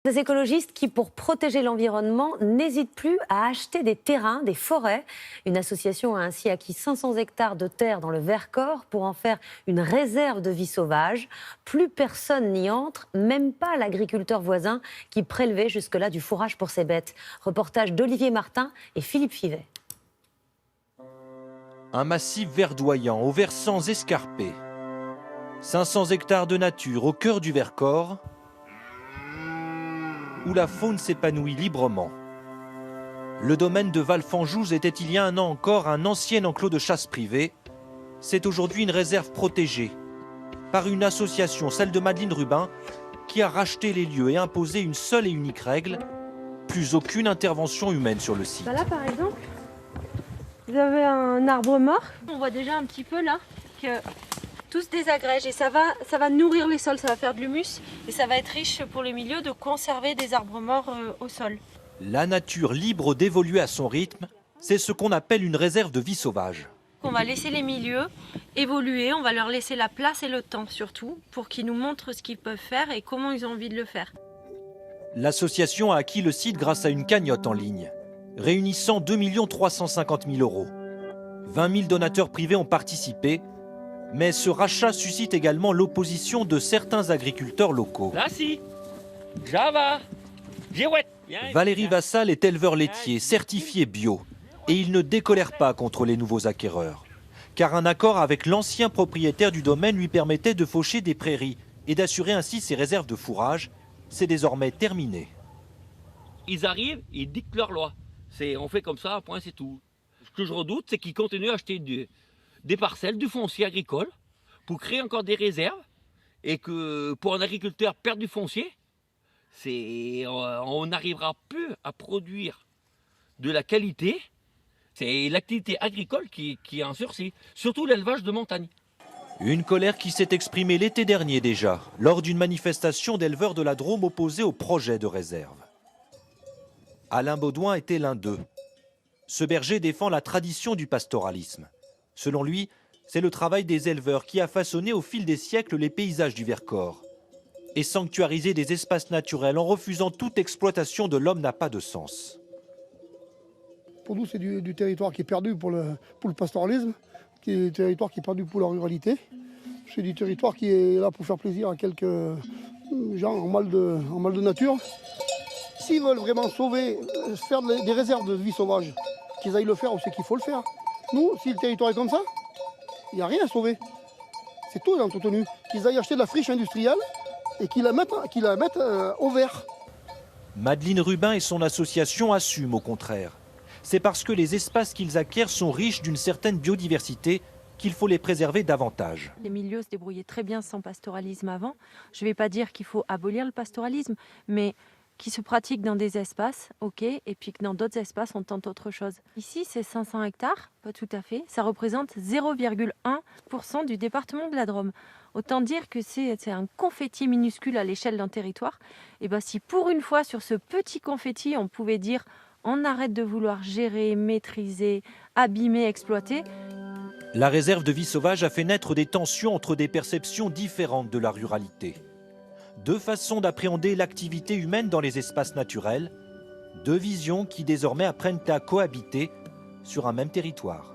Des écologistes qui, pour protéger l'environnement, n'hésitent plus à acheter des terrains, des forêts. Une association a ainsi acquis 500 hectares de terre dans le Vercors pour en faire une réserve de vie sauvage. Plus personne n'y entre, même pas l'agriculteur voisin qui prélevait jusque-là du fourrage pour ses bêtes. Reportage d'Olivier Martin et Philippe Fivet. Un massif verdoyant aux versants escarpés. 500 hectares de nature au cœur du Vercors, où la faune s'épanouit librement. Le domaine de Valfanjouze était il y a un an encore un ancien enclos de chasse privé. C'est aujourd'hui une réserve protégée par une association, celle de Madeleine Rubin, qui a racheté les lieux et imposé une seule et unique règle, plus aucune intervention humaine sur le site. Là par exemple, vous avez un arbre mort. On voit déjà un petit peu là que tout se désagrège et ça va nourrir les sols, ça va faire de l'humus et ça va être riche pour le milieu de conserver des arbres morts au sol. La nature libre d'évoluer à son rythme, c'est ce qu'on appelle une réserve de vie sauvage. On va laisser les milieux évoluer, on va leur laisser la place et le temps surtout pour qu'ils nous montrent ce qu'ils peuvent faire et comment ils ont envie de le faire. L'association a acquis le site grâce à une cagnotte en ligne, réunissant 2 350 000 €. 20 000 donateurs privés ont participé, mais ce rachat suscite également l'opposition de certains agriculteurs locaux. Là si, Java, Girouette. Valérie Vassal est éleveur laitier, certifié bio, et il ne décolère pas contre les nouveaux acquéreurs. Car un accord avec l'ancien propriétaire du domaine lui permettait de faucher des prairies et d'assurer ainsi ses réserves de fourrage. C'est désormais terminé. Ils arrivent, ils dictent leur loi. On fait comme ça, point, c'est tout. Ce que je redoute, c'est qu'ils continuent à acheter des parcelles, du foncier agricole, pour créer encore des réserves, et que pour un agriculteur perdre du foncier, on n'arrivera plus à produire de la qualité. C'est l'activité agricole qui est en sursis, surtout l'élevage de montagne. Une colère qui s'est exprimée l'été dernier déjà, lors d'une manifestation d'éleveurs de la Drôme opposés au projet de réserve. Alain Baudouin était l'un d'eux. Ce berger défend la tradition du pastoralisme. Selon lui, c'est le travail des éleveurs qui a façonné au fil des siècles les paysages du Vercors. Et sanctuariser des espaces naturels en refusant toute exploitation de l'homme n'a pas de sens. Pour nous, c'est du territoire qui est perdu pour le pastoralisme, qui est du territoire qui est perdu pour la ruralité. C'est du territoire qui est là pour faire plaisir à quelques gens en mal de nature. S'ils veulent vraiment sauver, faire des réserves de vie sauvage, qu'ils aillent le faire où c'est qu'il faut le faire. Nous, si le territoire est comme ça, il n'y a rien à sauver. C'est tout entretenu. Qu'ils aillent acheter de la friche industrielle et qu'ils la mettent au vert. Madeleine Rubin et son association assument au contraire. C'est parce que les espaces qu'ils acquièrent sont riches d'une certaine biodiversité qu'il faut les préserver davantage. Les milieux se débrouillaient très bien sans pastoralisme avant. Je ne vais pas dire qu'il faut abolir le pastoralisme, mais qui se pratique dans des espaces, ok, et puis que dans d'autres espaces, on tente autre chose. Ici, c'est 500 hectares, pas tout à fait. Ça représente 0,1% du département de la Drôme. Autant dire que c'est un confetti minuscule à l'échelle d'un territoire. Et bien, si pour une fois, sur ce petit confetti, on pouvait dire on arrête de vouloir gérer, maîtriser, abîmer, exploiter. La réserve de vie sauvage a fait naître des tensions entre des perceptions différentes de la ruralité. Deux façons d'appréhender l'activité humaine dans les espaces naturels, deux visions qui désormais apprennent à cohabiter sur un même territoire.